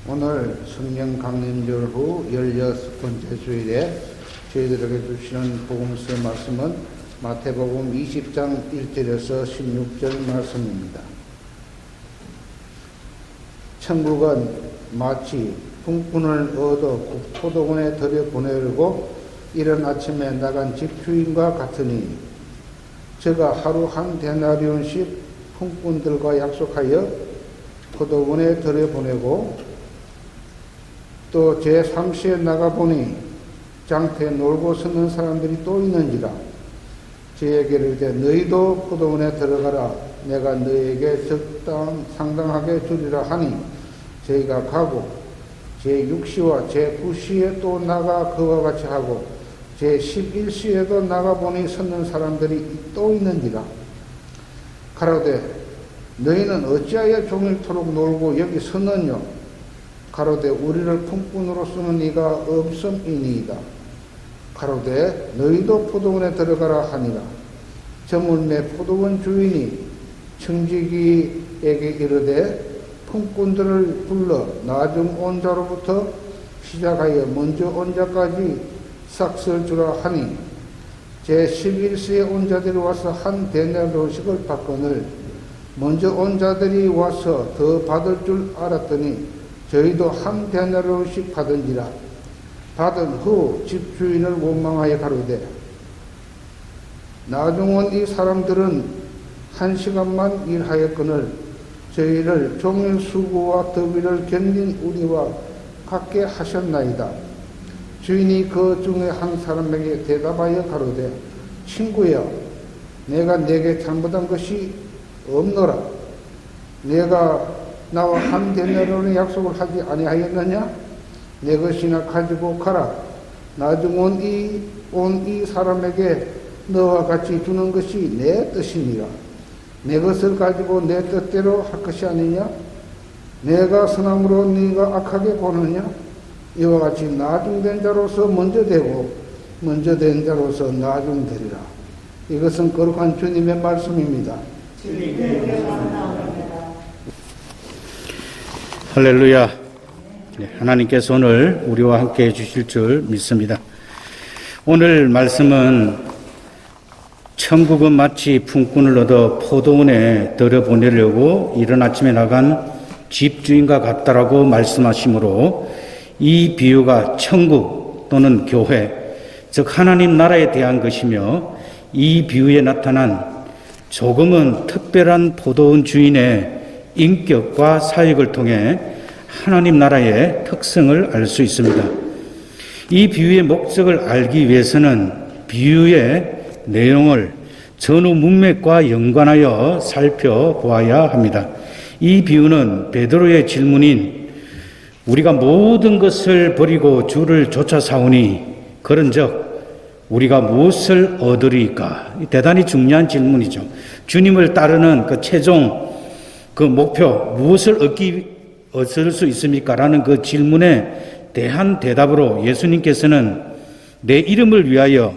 오늘 성령 강림절 후 16번째 주일에 저희들에게 주시는 복음서 말씀은 마태복음 20장 1절에서 16절 말씀입니다. 천국은 마치 품꾼을 얻어 포도원에 들여보내려고 이른 아침에 나간 집주인과 같으니 저가 하루 한 데나리온씩 품꾼들과 약속하여 포도원에 들여보내고 또 제3시에 나가보니 장터에 놀고 서는 사람들이 또 있는지라 저에게를 이르되 너희도 포도원에 들어가라 내가 너희에게 상당하게 주리라 하니 저희가 가고 제6시와 제9시에 또 나가 그와 같이 하고 제11시에도 나가보니 서는 사람들이 또 있는지라 가로되 너희는 어찌하여 종일토록 놀고 여기 서느냐 가로되 우리를 품꾼으로 쓰는 이가 없음이니이다. 가로되 너희도 포도원에 들어가라 하니라. 저물매 포도원 주인이 청지기에게 이르되 품꾼들을 불러 나중 온 자로부터 시작하여 먼저 온 자까지 싹쓸 주라 하니 제11시에 온 자들이 와서 한 데나리온씩을 받거늘 먼저 온 자들이 와서 더 받을 줄 알았더니 저희도 한 데나리온씩 받은지라. 받은 후 집주인을 원망하여 가로되 나중 온 이 사람들은 1시간만 일하였거늘 저희를 종일 수고와 더위를 견딘 우리와 같게 하셨나이다. 주인이 그 중에 한 사람에게 대답하여 가로되 친구여 내가 내게 잘못한 것이 없노라. 내가 나와 한 데나리온의 약속을 하지 아니하였느냐? 내 것이나 가지고 가라. 나중 온 이 사람에게 너와 같이 주는 것이 내 뜻이니라. 내 것을 가지고 내 뜻대로 할 것이 아니냐? 내가 선함으로 네가 악하게 보느냐? 이와 같이 나중된 자로서 먼저 되고 먼저 된 자로서 나중되리라. 이것은 거룩한 주님의 말씀입니다. 할렐루야. 하나님께서 오늘 우리와 함께 해주실 줄 믿습니다. 오늘 말씀은 천국은 마치 품꾼을 얻어 포도원에 들여보내려고 이른 아침에 나간 집주인과 같다라고 말씀하시므로 이 비유가 천국 또는 교회, 즉 하나님 나라에 대한 것이며 이 비유에 나타난 조금은 특별한 포도원 주인의 인격과 사역을 통해 하나님 나라의 특성을 알 수 있습니다. 이 비유의 목적을 알기 위해서는 비유의 내용을 전후 문맥과 연관하여 살펴보아야 합니다. 이 비유는 베드로의 질문인 우리가 모든 것을 버리고 주를 쫓아 사오니 그런즉 우리가 무엇을 얻으리까? 대단히 중요한 질문이죠. 주님을 따르는 그 최종 그 목표 무엇을 얻을 수 있습니까? 라는 그 질문에 대한 대답으로 예수님께서는 내 이름을 위하여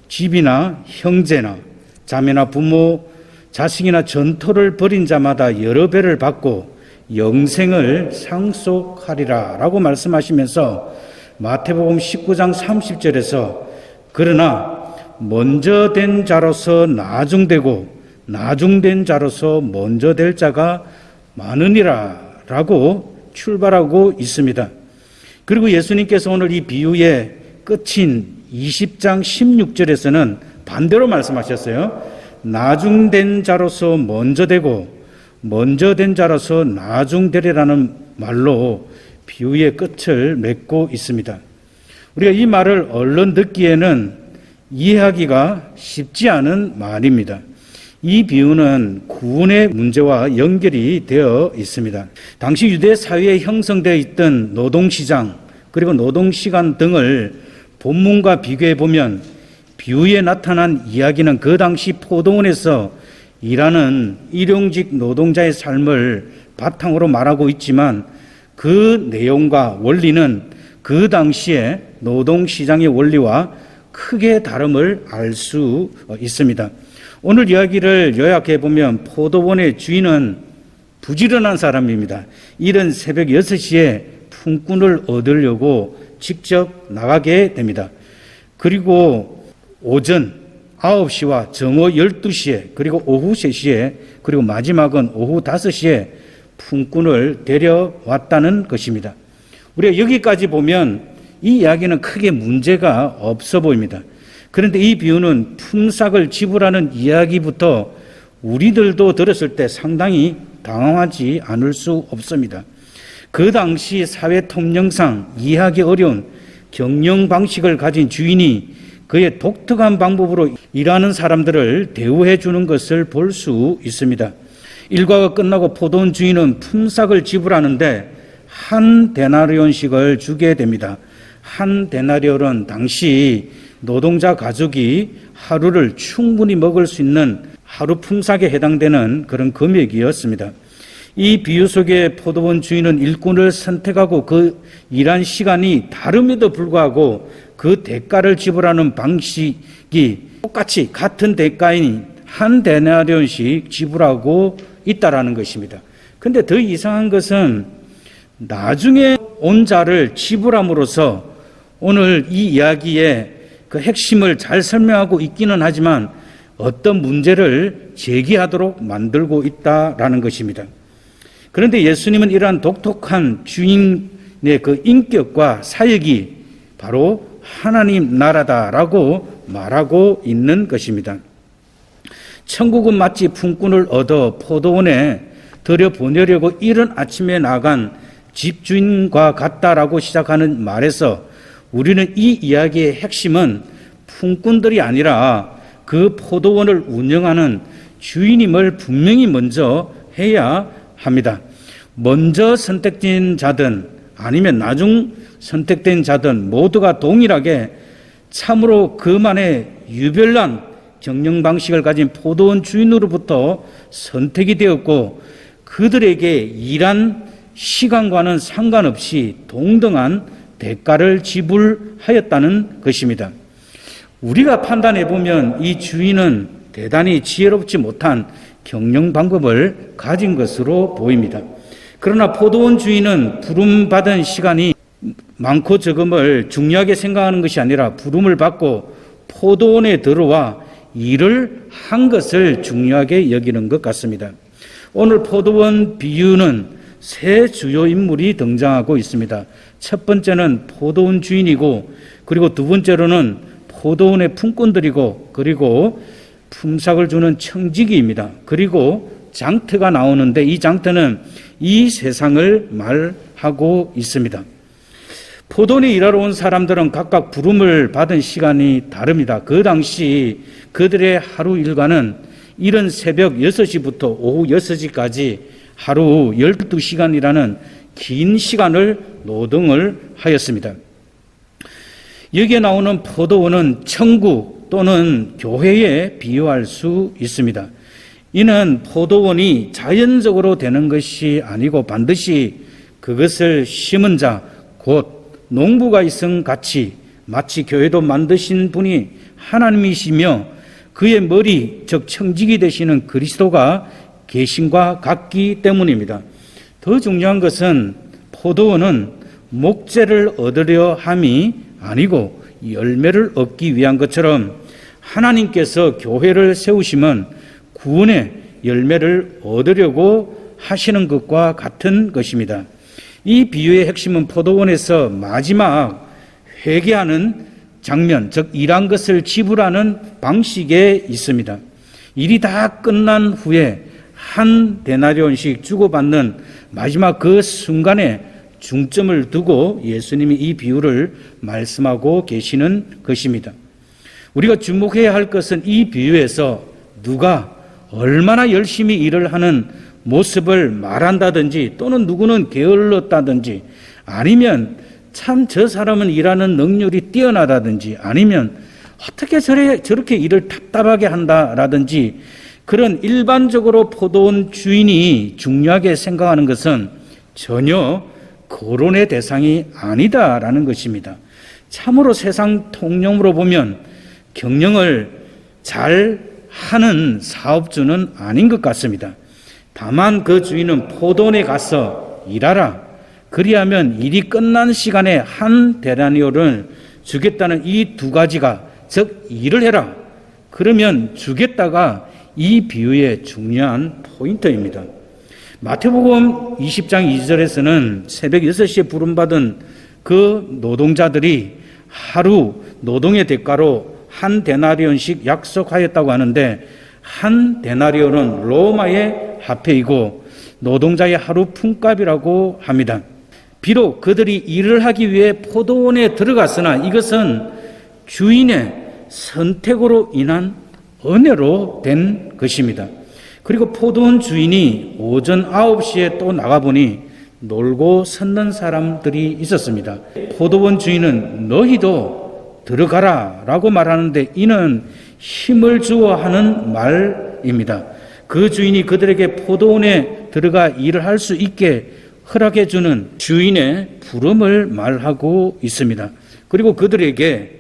집이나 형제나 자매나 부모, 자식이나 전토를 벌인 자마다 여러 배를 받고 영생을 상속하리라 라고 말씀하시면서 마태복음 19장 30절에서 그러나 먼저 된 자로서 나중되고 나중된 자로서 먼저 될 자가 많으니라 라고 출발하고 있습니다. 그리고 예수님께서 오늘 이 비유의 끝인 20장 16절에서는 반대로 말씀하셨어요. 나중된 자로서 먼저 되고 먼저 된 자로서 나중되리라는 말로 비유의 끝을 맺고 있습니다. 우리가 이 말을 얼른 듣기에는 이해하기가 쉽지 않은 말입니다. 이 비유는 구원의 문제와 연결이 되어 있습니다. 당시 유대 사회에 형성되어 있던 노동시장 그리고 노동시간 등을 본문과 비교해 보면 비유에 나타난 이야기는 그 당시 포도원에서 일하는 일용직 노동자의 삶을 바탕으로 말하고 있지만 그 내용과 원리는 그 당시의 노동시장의 원리와 크게 다름을 알 수 있습니다. 오늘 이야기를 요약해 보면 포도원의 주인은 부지런한 사람입니다. 이른 새벽 6시에 품꾼을 얻으려고 직접 나가게 됩니다. 그리고 오전 9시와 정오 12시에 그리고 오후 3시에 그리고 마지막은 오후 5시에 품꾼을 데려왔다는 것입니다. 우리가 여기까지 보면 이 이야기는 크게 문제가 없어 보입니다. 그런데 이 비유는 품삯을 지불하는 이야기부터 우리들도 들었을 때 상당히 당황하지 않을 수 없습니다. 그 당시 사회 통념상 이해하기 어려운 경영 방식을 가진 주인이 그의 독특한 방법으로 일하는 사람들을 대우해 주는 것을 볼 수 있습니다. 일과가 끝나고 포도원 주인은 품삯을 지불하는데 한 데나리온씩을 주게 됩니다. 한 데나리온은 당시 노동자 가족이 하루를 충분히 먹을 수 있는 하루 품삯에 해당되는 그런 금액이었습니다. 이 비유 속에 포도원 주인은 일꾼을 선택하고 그 일한 시간이 다름에도 불구하고 그 대가를 지불하는 방식이 똑같이 같은 대가인 한 데나리온씩 지불하고 있다라는 것입니다. 그런데 더 이상한 것은 나중에 온 자를 지불함으로써 오늘 이 이야기의 그 핵심을 잘 설명하고 있기는 하지만 어떤 문제를 제기하도록 만들고 있다라는 것입니다. 그런데 예수님은 이러한 독특한 주인의 그 인격과 사역이 바로 하나님 나라다라고 말하고 있는 것입니다. 천국은 마치 품꾼을 얻어 포도원에 들여보내려고 이른 아침에 나간 집주인과 같다라고 시작하는 말에서 우리는 이 이야기의 핵심은 품꾼들이 아니라 그 포도원을 운영하는 주인임을 분명히 먼저 해야 합니다. 먼저 선택된 자든 아니면 나중 선택된 자든 모두가 동일하게 참으로 그만의 유별난 경영 방식을 가진 포도원 주인으로부터 선택이 되었고 그들에게 일한 시간과는 상관없이 동등한 대가를 지불하였다는 것입니다. 우리가 판단해 보면 이 주인은 대단히 지혜롭지 못한 경영 방법을 가진 것으로 보입니다. 그러나 포도원 주인은 부름받은 시간이 많고 적음을 중요하게 생각하는 것이 아니라 부름을 받고 포도원에 들어와 일을 한 것을 중요하게 여기는 것 같습니다. 오늘 포도원 비유는 세 주요 인물이 등장하고 있습니다. 첫 번째는 포도원 주인이고 그리고 두 번째로는 포도원의 품꾼들이고 그리고 품삯을 주는 청지기입니다. 그리고 장터가 나오는데 이 장터는 이 세상을 말하고 있습니다. 포도원에 일하러 온 사람들은 각각 부름을 받은 시간이 다릅니다. 그 당시 그들의 하루 일과는 이른 새벽 6시부터 오후 6시까지 하루 12시간이라는 긴 시간을 노동을 하였습니다. 여기에 나오는 포도원은 천국 또는 교회에 비유할 수 있습니다. 이는 포도원이 자연적으로 되는 것이 아니고 반드시 그것을 심은 자, 곧 농부가 있음 같이 마치 교회도 만드신 분이 하나님이시며 그의 머리, 즉 청지기 되시는 그리스도가 계심과 같기 때문입니다. 더 중요한 것은 포도원은 목재를 얻으려 함이 아니고 열매를 얻기 위한 것처럼 하나님께서 교회를 세우시면 구원의 열매를 얻으려고 하시는 것과 같은 것입니다. 이 비유의 핵심은 포도원에서 마지막 회개하는 장면, 즉 일한 것을 지불하는 방식에 있습니다. 일이 다 끝난 후에 한 데나리온씩 주고받는 마지막 그 순간에 중점을 두고 예수님이 이 비유를 말씀하고 계시는 것입니다. 우리가 주목해야 할 것은 이 비유에서 누가 얼마나 열심히 일을 하는 모습을 말한다든지 또는 누구는 게을렀다든지 아니면 참 저 사람은 일하는 능률이 뛰어나다든지 아니면 어떻게 저렇게 일을 답답하게 한다라든지 그런 일반적으로 포도원 주인이 중요하게 생각하는 것은 전혀 거론의 대상이 아니다라는 것입니다. 참으로 세상 통념으로 보면 경영을 잘 하는 사업주는 아닌 것 같습니다. 다만 그 주인은 포도원에 가서 일하라, 그리하면 일이 끝난 시간에 한 데나리온을 주겠다는 이 두 가지가, 즉 일을 해라, 그러면 주겠다가 이 비유의 중요한 포인트입니다. 마태복음 20장 2절에서는 새벽 6시에 부름받은 그 노동자들이 하루 노동의 대가로 한 데나리온씩 약속하였다고 하는데, 한 데나리온은 로마의 화폐이고 노동자의 하루 품값이라고 합니다. 비록 그들이 일을 하기 위해 포도원에 들어갔으나 이것은 주인의 선택으로 인한 은혜로 된 것입니다. 그리고 포도원 주인이 오전 9시에 또 나가보니 놀고 섰는 사람들이 있었습니다. 포도원 주인은 너희도 들어가라 라고 말하는데, 이는 힘을 주어 하는 말입니다. 그 주인이 그들에게 포도원에 들어가 일을 할 수 있게 허락해 주는 주인의 부름을 말하고 있습니다. 그리고 그들에게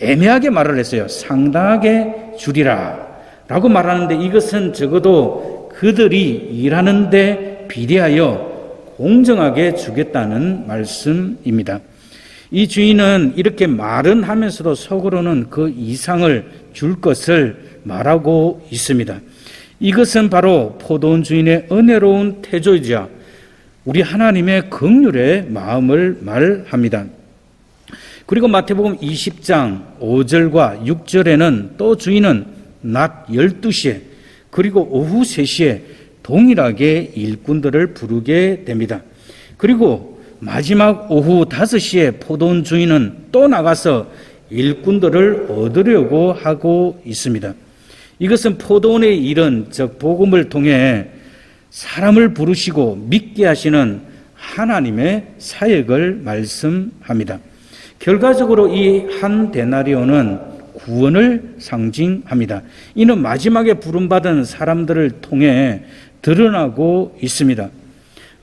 애매하게 말을 했어요. 상당하게 주리라 라고 말하는데, 이것은 적어도 그들이 일하는 데 비례하여 공정하게 주겠다는 말씀입니다. 이 주인은 이렇게 말은 하면서도 속으로는 그 이상을 줄 것을 말하고 있습니다. 이것은 바로 포도원 주인의 은혜로운 태조이자 우리 하나님의 긍휼의 마음을 말합니다. 그리고 마태복음 20장 5절과 6절에는 또 주인은 낮 12시에 그리고 오후 3시에 동일하게 일꾼들을 부르게 됩니다. 그리고 마지막 오후 5시에 포도원 주인은 또 나가서 일꾼들을 얻으려고 하고 있습니다. 이것은 포도원의 일은, 즉 복음을 통해 사람을 부르시고 믿게 하시는 하나님의 사역을 말씀합니다. 결과적으로 이 한 데나리온은 구원을 상징합니다. 이는 마지막에 부름받은 사람들을 통해 드러나고 있습니다.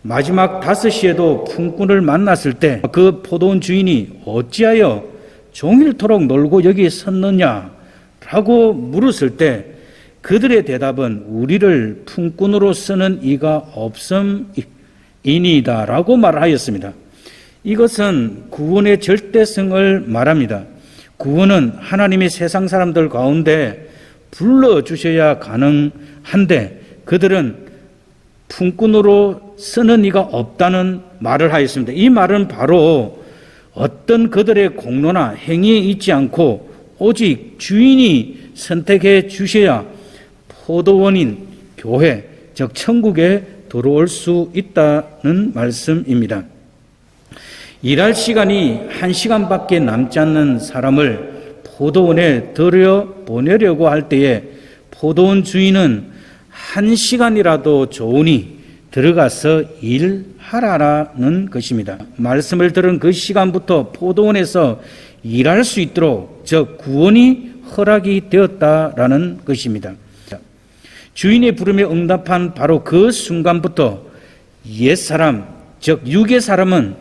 마지막 5시에도 품꾼을 만났을 때 그 포도원 주인이 어찌하여 종일토록 놀고 여기 섰느냐라고 물었을 때 그들의 대답은 우리를 품꾼으로 쓰는 이가 없음이니이다라고 말하였습니다. 이것은 구원의 절대성을 말합니다. 구원은 하나님이 세상 사람들 가운데 불러주셔야 가능한데 그들은 품꾼으로 쓰는 이가 없다는 말을 하였습니다. 이 말은 바로 어떤 그들의 공로나 행위에 있지 않고 오직 주인이 선택해 주셔야 포도원인 교회, 즉 천국에 들어올 수 있다는 말씀입니다. 일할 시간이 1시간밖에 남지 않는 사람을 포도원에 들여보내려고 할 때에 포도원 주인은 1시간이라도 좋으니 들어가서 일하라는 것입니다. 말씀을 들은 그 시간부터 포도원에서 일할 수 있도록, 즉 구원이 허락이 되었다라는 것입니다. 주인의 부름에 응답한 바로 그 순간부터 옛사람, 즉 육의 사람은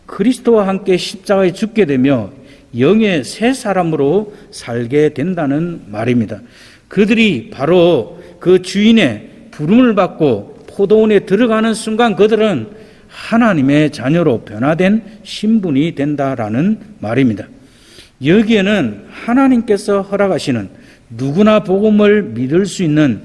그리스도와 함께 십자가에 죽게 되며 영의 새 사람으로 살게 된다는 말입니다. 그들이 바로 그 주인의 부름을 받고 포도원에 들어가는 순간 그들은 하나님의 자녀로 변화된 신분이 된다라는 말입니다. 여기에는 하나님께서 허락하시는 누구나 복음을 믿을 수 있는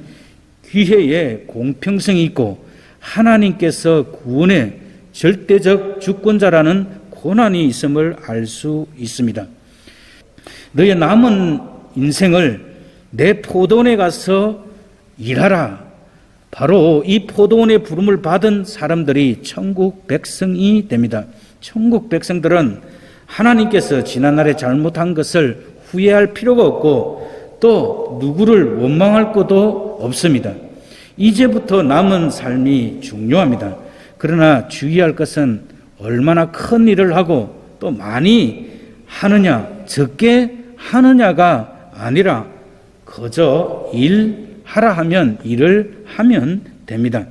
기회의 공평성이 있고 하나님께서 구원의 절대적 주권자라는 권한이 있음을 알 수 있습니다. 너의 남은 인생을 내 포도원에 가서 일하라. 바로 이 포도원의 부름을 받은 사람들이 천국 백성이 됩니다. 천국 백성들은 하나님께서 지난날에 잘못한 것을 후회할 필요가 없고 또 누구를 원망할 것도 없습니다. 이제부터 남은 삶이 중요합니다. 그러나 주의할 것은 얼마나 큰 일을 하고 또 많이 하느냐, 적게 하느냐가 아니라 그저 일하라 하면 일을 하면 됩니다.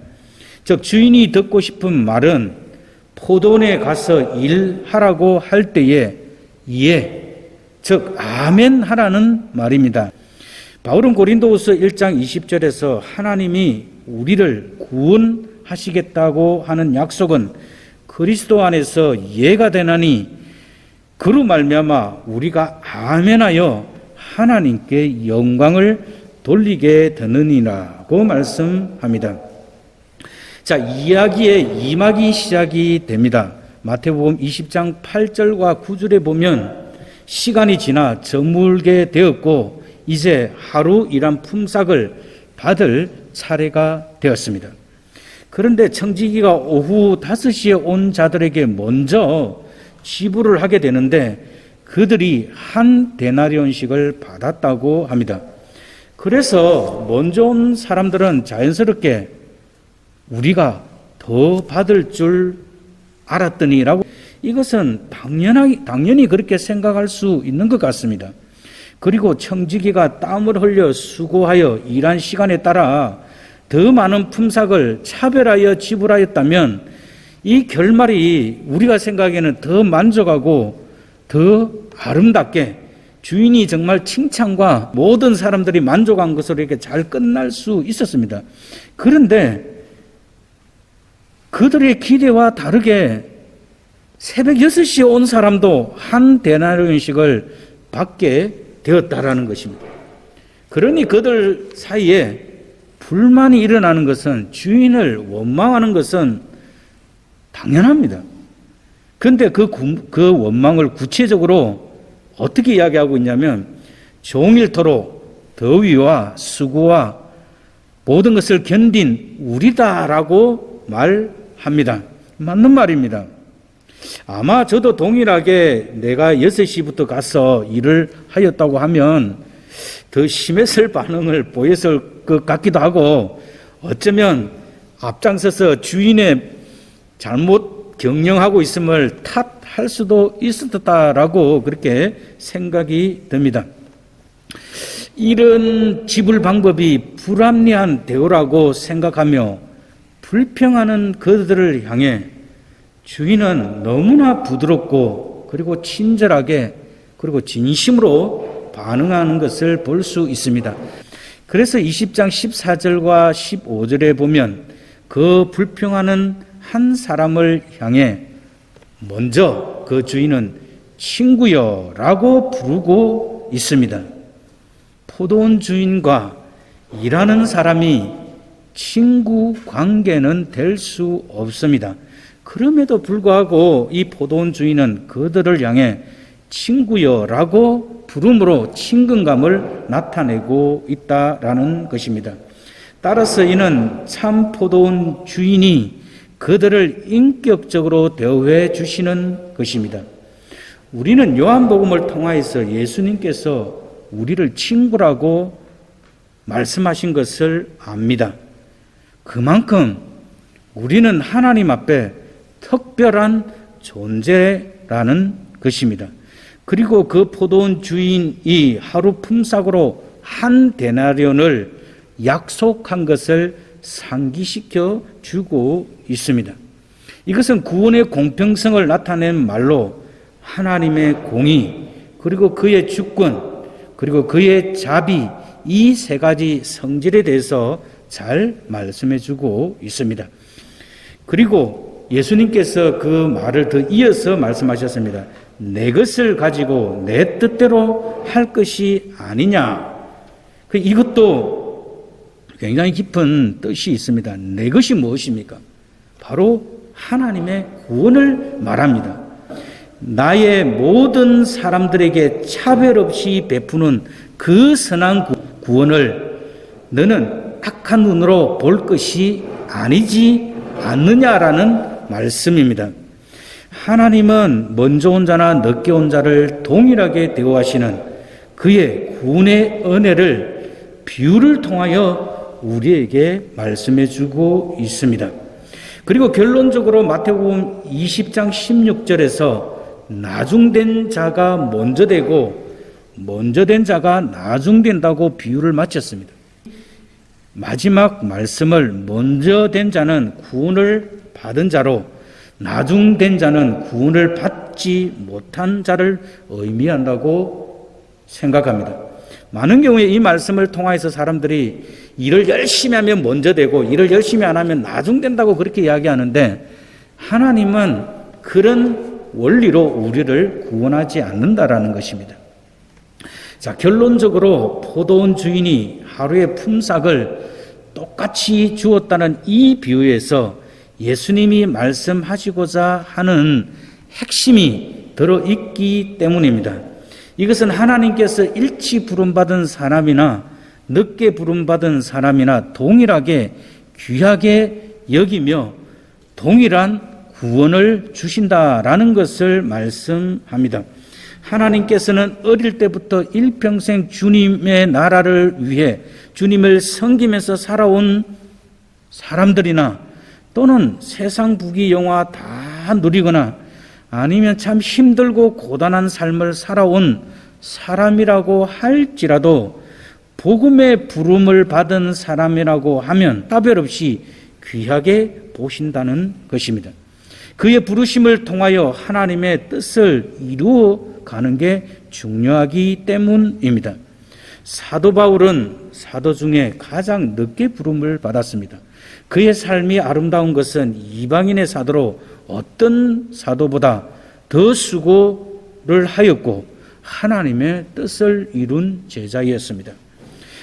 즉 주인이 듣고 싶은 말은 포도원에 가서 일하라고 할 때에 예, 즉 아멘 하라는 말입니다. 바울은 고린도후서 1장 20절에서 하나님이 우리를 구원하시겠다고 하는 약속은 그리스도 안에서 예가 되나니 그로 말미암아 우리가 아멘하여 하나님께 영광을 돌리게 되느니라고 말씀합니다. 자, 이야기의 2막이 시작이 됩니다. 마태복음 20장 8절과 9절에 보면 시간이 지나 저물게 되었고 이제 하루 일한 품삯을 받을 차례가 되었습니다. 그런데 청지기가 오후 5시에 온 자들에게 먼저 지불을 하게 되는데 그들이 한 데나리온씩을 받았다고 합니다. 그래서 먼저 온 사람들은 자연스럽게 우리가 더 받을 줄 알았더니라고, 이것은 당연히 그렇게 생각할 수 있는 것 같습니다. 그리고 청지기가 땀을 흘려 수고하여 일한 시간에 따라 더 많은 품삯을 차별하여 지불하였다면 이 결말이 우리가 생각에는 더 만족하고 더 아름답게 주인이 정말 칭찬과 모든 사람들이 만족한 것으로 이렇게 잘 끝날 수 있었습니다. 그런데 그들의 기대와 다르게 새벽 6시에 온 사람도 한 데나리온씩을 받게 되었다라는 것입니다. 그러니 그들 사이에 불만이 일어나는 것은, 주인을 원망하는 것은 당연합니다. 그런데 그 원망을 구체적으로 어떻게 이야기하고 있냐면 종일토록 더위와 수고와 모든 것을 견딘 우리다라고 말합니다. 맞는 말입니다. 아마 저도 동일하게 내가 6시부터 가서 일을 하였다고 하면 더 심했을 반응을 보였을 것 같기도 하고, 어쩌면 앞장서서 주인의 잘못 경영하고 있음을 탓할 수도 있었다라고 그렇게 생각이 듭니다. 이런 지불 방법이 불합리한 대우라고 생각하며 불평하는 그들을 향해 주인은 너무나 부드럽고 그리고 친절하게 그리고 진심으로 반응하는 것을 볼 수 있습니다. 그래서 20장 14절과 15절에 보면 그 불평하는 한 사람을 향해 먼저 그 주인은 친구여라고 부르고 있습니다. 포도원 주인과 일하는 사람이 친구 관계는 될 수 없습니다. 그럼에도 불구하고 이 포도원 주인은 그들을 향해 친구여라고 부름으로 친근감을 나타내고 있다라는 것입니다. 따라서 이는 참 포도원 주인이 그들을 인격적으로 대우해 주시는 것입니다. 우리는 요한복음을 통하여서 예수님께서 우리를 친구라고 말씀하신 것을 압니다. 그만큼 우리는 하나님 앞에 특별한 존재라는 것입니다. 그리고 그 포도원 주인이 하루 품삯으로 한 데나리온을 약속한 것을 상기시켜 주고 있습니다. 이것은 구원의 공평성을 나타낸 말로 하나님의 공의, 그리고 그의 주권, 그리고 그의 자비, 이 세 가지 성질에 대해서 잘 말씀해 주고 있습니다. 그리고 예수님께서 그 말을 더 이어서 말씀하셨습니다. 내 것을 가지고 내 뜻대로 할 것이 아니냐. 이것도 굉장히 깊은 뜻이 있습니다. 내 것이 무엇입니까? 바로 하나님의 구원을 말합니다. 나의 모든 사람들에게 차별 없이 베푸는 그 선한 구원을 너는 악한 눈으로 볼 것이 아니지 않느냐라는 말씀입니다. 하나님은 먼저 온 자나 늦게 온 자를 동일하게 대우하시는 그의 구원의 은혜를 비유를 통하여 우리에게 말씀해 주고 있습니다. 그리고 결론적으로 마태복음 20장 16절에서 나중된 자가 먼저 되고 먼저 된 자가 나중된다고 비유를 마쳤습니다. 마지막 말씀을 먼저 된 자는 구원을 받은 자로 나중된 자는 구원을 받지 못한 자를 의미한다고 생각합니다. 많은 경우에 이 말씀을 통해서 사람들이 일을 열심히 하면 먼저 되고 일을 열심히 안 하면 나중된다고 그렇게 이야기하는데, 하나님은 그런 원리로 우리를 구원하지 않는다라는 것입니다. 자, 결론적으로 포도원 주인이 하루의 품삯을 똑같이 주었다는 이 비유에서 예수님이 말씀하시고자 하는 핵심이 들어있기 때문입니다. 이것은 하나님께서 일찍 부름받은 사람이나 늦게 부름받은 사람이나 동일하게 귀하게 여기며 동일한 구원을 주신다라는 것을 말씀합니다. 하나님께서는 어릴 때부터 일평생 주님의 나라를 위해 주님을 섬기면서 살아온 사람들이나 또는 세상 부귀영화 다 누리거나 아니면 참 힘들고 고단한 삶을 살아온 사람이라고 할지라도 복음의 부름을 받은 사람이라고 하면 차별 없이 귀하게 보신다는 것입니다. 그의 부르심을 통하여 하나님의 뜻을 이루어 가는 게 중요하기 때문입니다. 사도 바울은 사도 중에 가장 늦게 부름을 받았습니다. 그의 삶이 아름다운 것은 이방인의 사도로 어떤 사도보다 더 수고를 하였고 하나님의 뜻을 이룬 제자였습니다.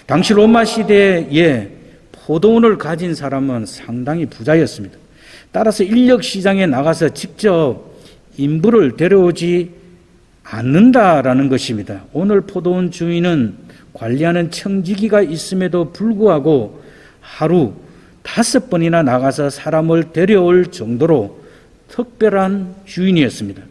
당시 로마 시대에 포도원을 가진 사람은 상당히 부자였습니다. 따라서 인력 시장에 나가서 직접 인부를 데려오지 않는다라는 것입니다. 오늘 포도원 주인은 관리하는 청지기가 있음에도 불구하고 하루 5번이나 나가서 사람을 데려올 정도로 특별한 주인이었습니다.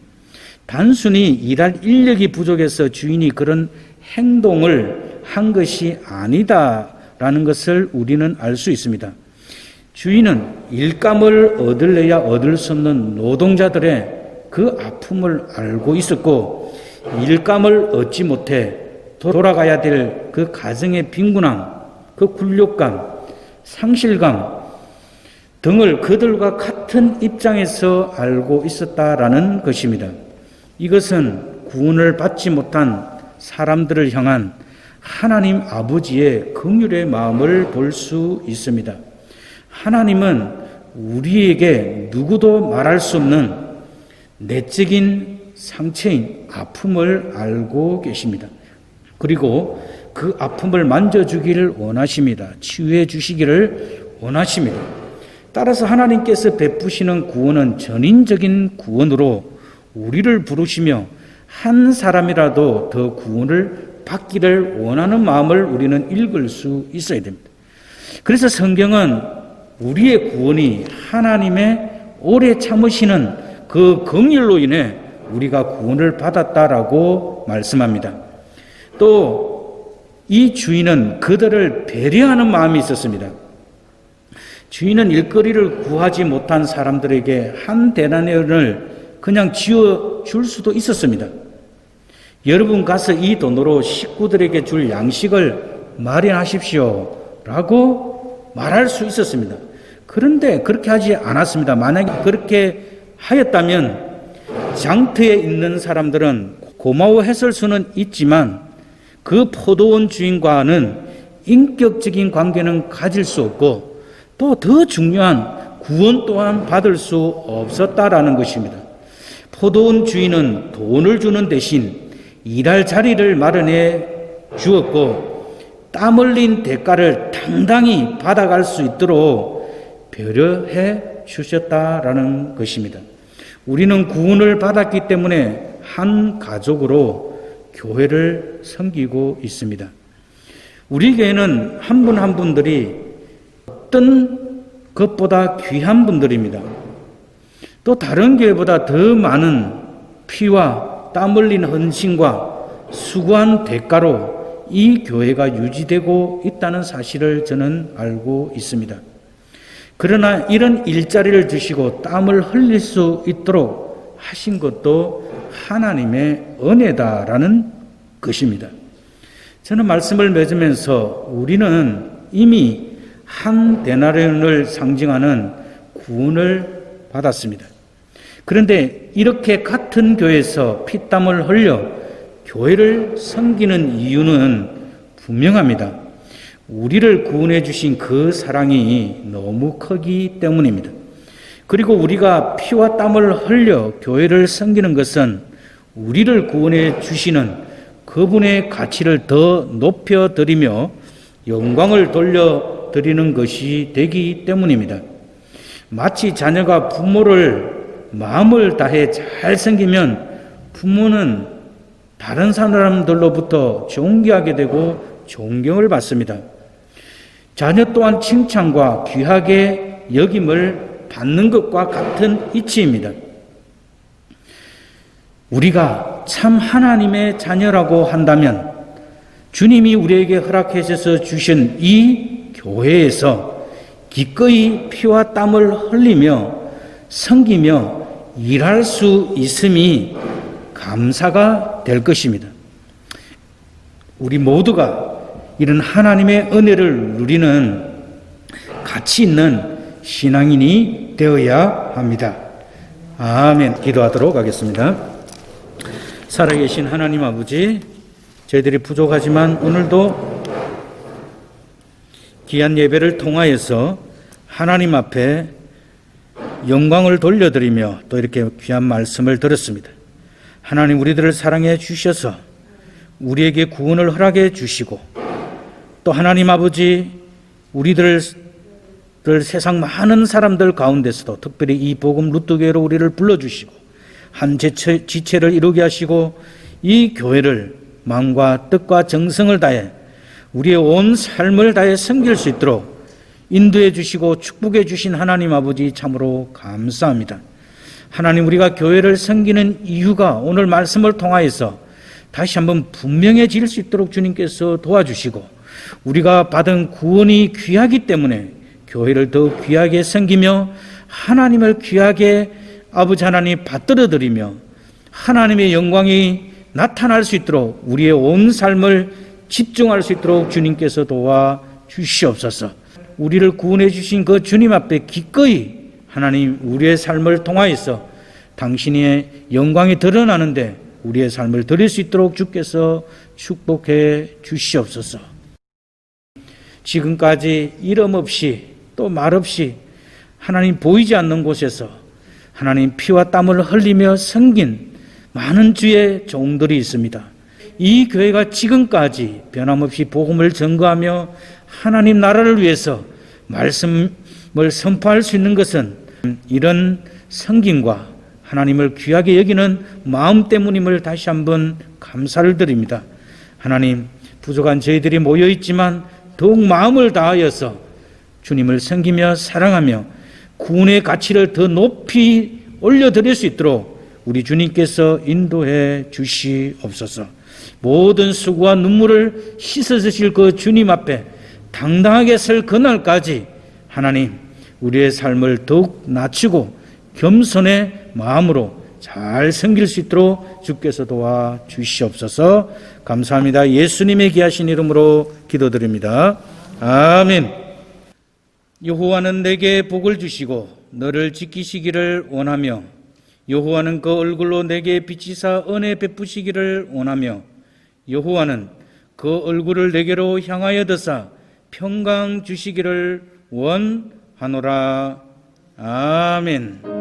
단순히 일할 인력이 부족해서 주인이 그런 행동을 한 것이 아니다라는 것을 우리는 알 수 있습니다. 주인은 일감을 얻을래야 얻을 수 없는 노동자들의 그 아픔을 알고 있었고 일감을 얻지 못해 돌아가야 될 그 가정의 빈곤함, 그 굴욕감, 상실감 등을 그들과 같은 입장에서 알고 있었다라는 것입니다. 이것은 구원을 받지 못한 사람들을 향한 하나님 아버지의 긍휼의 마음을 볼 수 있습니다. 하나님은 우리에게 누구도 말할 수 없는 내적인 상처인 아픔을 알고 계십니다. 그리고 그 아픔을 만져주기를 원하십니다. 치유해 주시기를 원하십니다. 따라서 하나님께서 베푸시는 구원은 전인적인 구원으로 우리를 부르시며 한 사람이라도 더 구원을 받기를 원하는 마음을 우리는 읽을 수 있어야 됩니다. 그래서 성경은 우리의 구원이 하나님의 오래 참으시는 그 긍휼로 인해 우리가 구원을 받았다라고 말씀합니다. 또 이 주인은 그들을 배려하는 마음이 있었습니다. 주인은 일거리를 구하지 못한 사람들에게 한 데나리온을 그냥 지어줄 수도 있었습니다. 여러분 가서 이 돈으로 식구들에게 줄 양식을 마련하십시오 라고 말할 수 있었습니다. 그런데 그렇게 하지 않았습니다. 만약에 그렇게 하였다면 장터에 있는 사람들은 고마워했을 수는 있지만 그 포도원 주인과는 인격적인 관계는 가질 수 없고 또 더 중요한 구원 또한 받을 수 없었다라는 것입니다. 포도원 주인은 돈을 주는 대신 일할 자리를 마련해 주었고 땀 흘린 대가를 당당히 받아갈 수 있도록 배려해 주셨다라는 것입니다. 우리는 구원을 받았기 때문에 한 가족으로 교회를 섬기고 있습니다. 우리 교회는 한 분 한 분들이 어떤 것보다 귀한 분들입니다. 또 다른 교회보다 더 많은 피와 땀 흘린 헌신과 수고한 대가로 이 교회가 유지되고 있다는 사실을 저는 알고 있습니다. 그러나 이런 일자리를 주시고 땀을 흘릴 수 있도록 하신 것도 하나님의 은혜다라는 것입니다. 저는 말씀을 맺으면서 우리는 이미 한 데나리온을 상징하는 구원을 받았습니다. 그런데 이렇게 같은 교회에서 피땀을 흘려 교회를 섬기는 이유는 분명합니다. 우리를 구원해 주신 그 사랑이 너무 크기 때문입니다. 그리고 우리가 피와 땀을 흘려 교회를 섬기는 것은 우리를 구원해 주시는 그분의 가치를 더 높여드리며 영광을 돌려드리는 것이 되기 때문입니다. 마치 자녀가 부모를 마음을 다해 잘 섬기면 부모는 다른 사람들로부터 존귀하게 되고 존경을 받습니다. 자녀 또한 칭찬과 귀하게 여김을 받는 것과 같은 이치입니다. 우리가 참 하나님의 자녀라고 한다면 주님이 우리에게 허락해 주셔서 주신 이 교회에서 기꺼이 피와 땀을 흘리며 섬기며 일할 수 있음이 감사가 될 것입니다. 우리 모두가 이런 하나님의 은혜를 누리는 가치 있는 신앙인이 되어야 합니다. 아멘. 기도하도록 하겠습니다. 살아계신 하나님 아버지, 저희들이 부족하지만 오늘도 귀한 예배를 통하여서 하나님 앞에 영광을 돌려드리며 또 이렇게 귀한 말씀을 들었습니다. 하나님, 우리들을 사랑해 주셔서 우리에게 구원을 허락해 주시고 또 하나님 아버지, 우리들을 세상 많은 사람들 가운데서도 특별히 이 복음 루트교회로 우리를 불러주시고 한 지체를 이루게 하시고 이 교회를 마음과 뜻과 정성을 다해 우리의 온 삶을 다해 섬길 수 있도록 인도해 주시고 축복해 주신 하나님 아버지, 참으로 감사합니다. 하나님, 우리가 교회를 섬기는 이유가 오늘 말씀을 통하여서 다시 한번 분명해질 수 있도록 주님께서 도와주시고 우리가 받은 구원이 귀하기 때문에 교회를 더 귀하게 섬기며 하나님을 귀하게 아버지 하나님 받들어드리며 하나님의 영광이 나타날 수 있도록 우리의 온 삶을 집중할 수 있도록 주님께서 도와주시옵소서. 우리를 구원해 주신 그 주님 앞에 기꺼이 하나님, 우리의 삶을 통하여서 당신의 영광이 드러나는데 우리의 삶을 드릴 수 있도록 주께서 축복해 주시옵소서. 지금까지 이름 없이 또 말 없이 하나님 보이지 않는 곳에서 하나님 피와 땀을 흘리며 섬긴 많은 주의 종들이 있습니다. 이 교회가 지금까지 변함없이 복음을 전거하며 하나님 나라를 위해서 말씀을 선포할 수 있는 것은 이런 섬김과 하나님을 귀하게 여기는 마음 때문임을 다시 한번 감사를 드립니다. 하나님, 부족한 저희들이 모여있지만 더욱 마음을 다하여서 주님을 섬기며 사랑하며 구원의 가치를 더 높이 올려드릴 수 있도록 우리 주님께서 인도해 주시옵소서. 모든 수고와 눈물을 씻어주실 그 주님 앞에 당당하게 설 그날까지 하나님, 우리의 삶을 더욱 낮추고 겸손의 마음으로 잘 섬길 수 있도록 주께서 도와주시옵소서. 감사합니다. 예수님의 귀하신 이름으로 기도드립니다. 아멘. 여호와는 내게 복을 주시고 너를 지키시기를 원하며 여호와는 그 얼굴로 내게 비치사 은혜 베푸시기를 원하며 여호와는 그 얼굴을 내게로 향하여 드사 평강 주시기를 원하노라. 아멘.